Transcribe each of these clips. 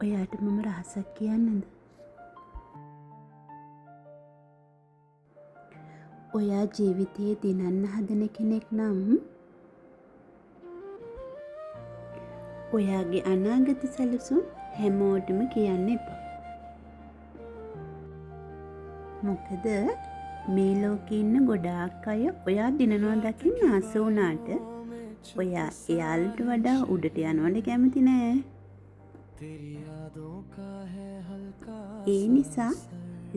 ඔයාට මම රහසක් කියන්නද? ඔයා ජීවිතයේ දිනන්න හදන කෙනෙක් නම් ඔයාගේ අනාගත සැලසුම් හැමෝටම කියන්න එපා. මොකද මේ ලෝකේ ඉන්න ගොඩාක් අය ඔයා දිනනවා දකින්න ආස වුණාට ඔයා එයාලට වඩා උඩට යනවට කැමති නෑ. ඒ නිසා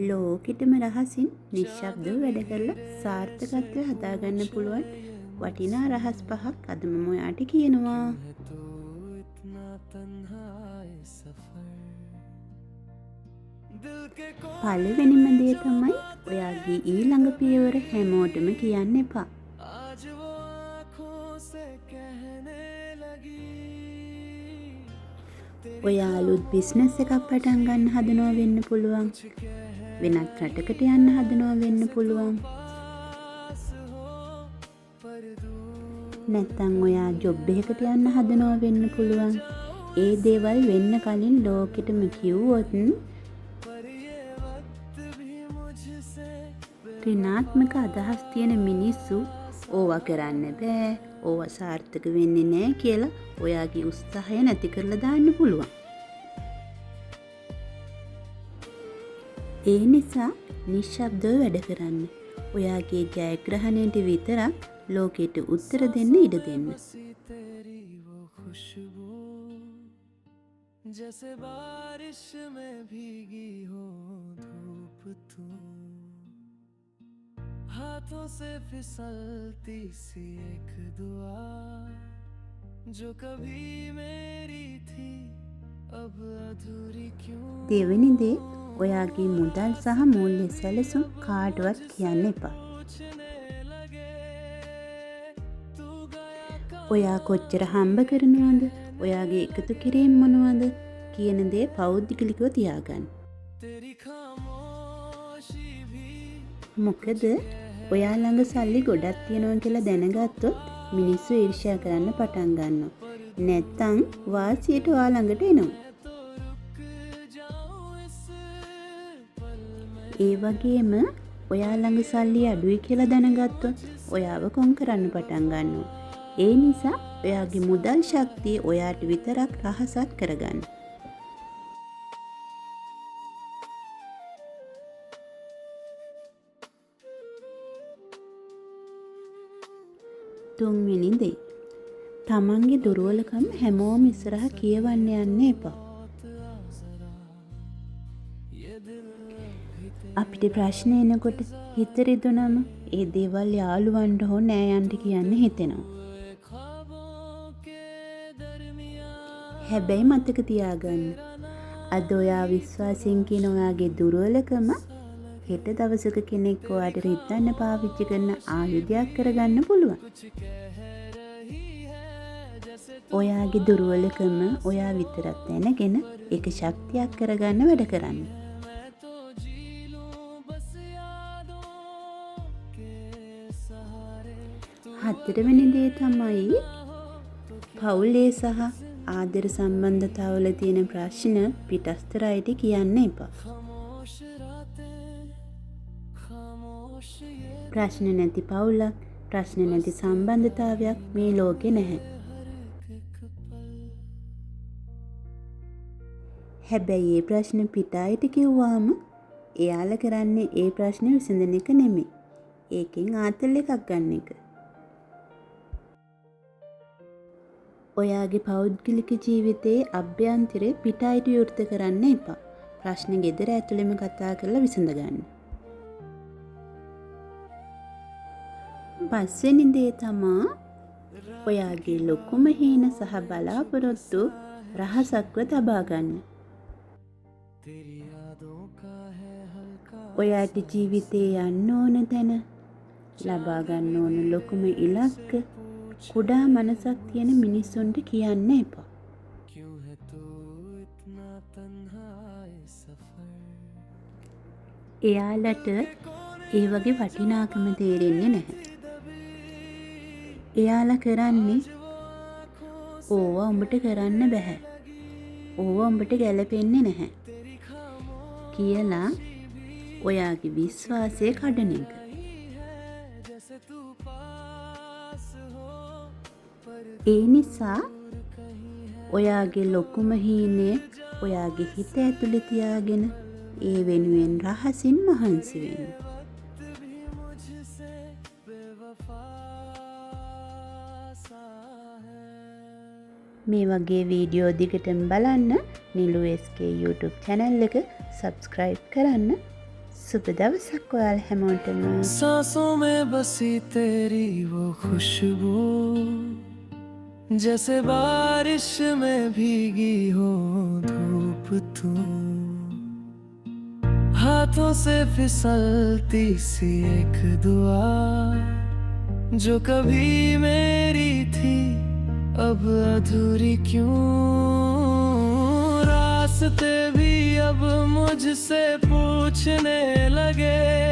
ලෝකෙටම රහසින් නිශ්ශබ්දව වැඩ කරලා සාර්ථකත්වය හදාගන්න පුළුවන් වටිනා රහස් 5ක් අද මම ඔයාට කියනවා. පළවෙනිම දේ තමයි ඔයාගේ ඊළඟ පියවර හැමෝටම කියන්න එපා. ඔයා අලුත් බිස්නස් එකක් පටන් ගන්න හදනවා වෙන්න පුළුවන්. වෙනත් රටකට යන්න හදනවා වෙන්න පුළුවන්. නැත්නම් ඔයා ජොබ් එකකට යන්න හදනවා වෙන්න පුළුවන්. ඒ දේවල් වෙන්න කලින් ලෝකෙටම කිව්වොත් ඍණාත්මක අදහස් තියෙන මිනිස්සු ඕවා කරන්න බෑ, ඕවා සාර්ථක වෙන්නේ නෑ කියලා ඔයාගේ උත්සාහය නැති කරලා දාන්න පුළුවන්. ඒ නිසා නිශ්ශබ්දව වැඩ කරන්න. ඔයාගේ ජයග්‍රහණයට විතරක් ලෝකෙට උත්තර දෙන්න ඉඩ දෙන්න. जैसे बारिश में भीगी हो धूप तू हाथों से फिसलती सी एक दुआ जो कभी मेरी थी अब अधूरी क्यों. දෙවෙනි දේ ඔයාගේ මුදල් සහ මූල්‍ය සැලසුම් කාටවත් කියන්න එපා. ඔයා කොච්චර හම්බ කරනවද, ඔයාගේ එකතු කිරීම මොනවද කියන දේ පෞද්ගලිකව තියාගන්න. මොකද ඔයා ළඟ සල්ලි ගොඩක් තියෙනවා කියලා දැනගත්තොත් මිනිස්සු ඊර්ෂ්‍යා කරන්න පටන් ගන්නවා. නැත්තම් වාසියට ඔයා ළඟට එනවා. ඒ වගේම ඔයා ළඟ සල්ලි අඩුයි කියලා දැනගත්තොත් ඔයාව කොන් කරන්න පටන් ගන්නවා. ඒ නිසා ඔයාගේ මුදල් ශක්තිය ඔයාට විතරක් රහසක් කරගන්න. තුන්වෙනි දේ තමන්ගේ දුර්වලකම් හැමෝම ඉස්සරහ කියවන්න යන්න එපා. අපිට ප්‍රශ්න එනකොට හිත රිදුනම ඒ දේවල් යාළුවන්ට හෝ නෑයන්ට කියන්න හිතෙනවා. හැබැයි මතක තියාගන්න, අද ඔයා විශ්වාසයෙන් කියන ඔයාගේ දුර්වලකම හෙට දවසක කෙනෙක් ඔයාට රිද්දන්න පාවිච්චි කරන ආයුධයක් කරගන්න පුළුවන්. ඔයාගේ දුර්වලකම ඔයා විතරක් දැනගෙන ඒක ශක්තියක් කරගන්න වැඩ කරන්න. හතරවෙනි දේ තමයි පවුලේ සහ ආදර සම්බන්ධතාවල තියෙන ප්‍රශ්න පිටස්තර අයට කියන්න එපා. ප්‍රශ්න නැති පවුලක්, ප්‍රශ්න නැති සම්බන්ධතාවයක් මේ ලෝකේ නැහැ. හැබැයි ඒ ප්‍රශ්න පිට අයට කිව්වාම එයාලා කරන්නේ ඒ ප්‍රශ්න විසඳන එක නෙමෙයි. ඒකෙන් ආතල් එකක් ගන්න එක. ඔයාගේ පෞද්ගලික ජීවිතයේ අභ්‍යන්තරේ පිට අයට විවෘත කරන්න එපා. ප්‍රශ්න ගෙදර ඇතුළෙම කතා කරලා විසඳ ගන්න. පස්වෙනි දේ තමා ඔයාගේ ලොකුම හීන සහ බලාපොරොත්තු රහසක්ව තබා ගන්න. ඔයාට ජීවිතේ යන්න ඕන තැන, ලබා ගන්න ඕන ලොකුම ඉලක්ක කුඩා මනසක් තියෙන මිනිස්සුන්ට කියන්න එපා. එයාලට ඒ වගේ වටිනාකම තේරෙන්නේ නැහැ. එයාලා කරන්නේ ඕවා උඹට කරන්න බෑ. ඕව උඹට ගැලපෙන්නේ නැහැ කියලා ඔයාගේ විශ්වාසය කඩන එක. ඒ නිසා ඔයාගේ ලොකුම හීනය ඔයාගේ හිත ඇතුලේ තියාගෙන ඒ වෙනුවෙන් රහසින් මහන්සි වෙන්න. මේ වගේ වීඩියෝ දිගටම බලන්න නිලු SK YouTube channel එක subscribe කරන්න. सुबह दवसक वाल हेमोंटम सांसों में बसी तेरी वो खुशबू जैसे बारिश में भीगी हो धूप तू हाथों से फिसलती सी एक दुआ जो कभी मेरी थी अब अधूरी क्यों रास्ते भी अब मुझसे पूछने लगे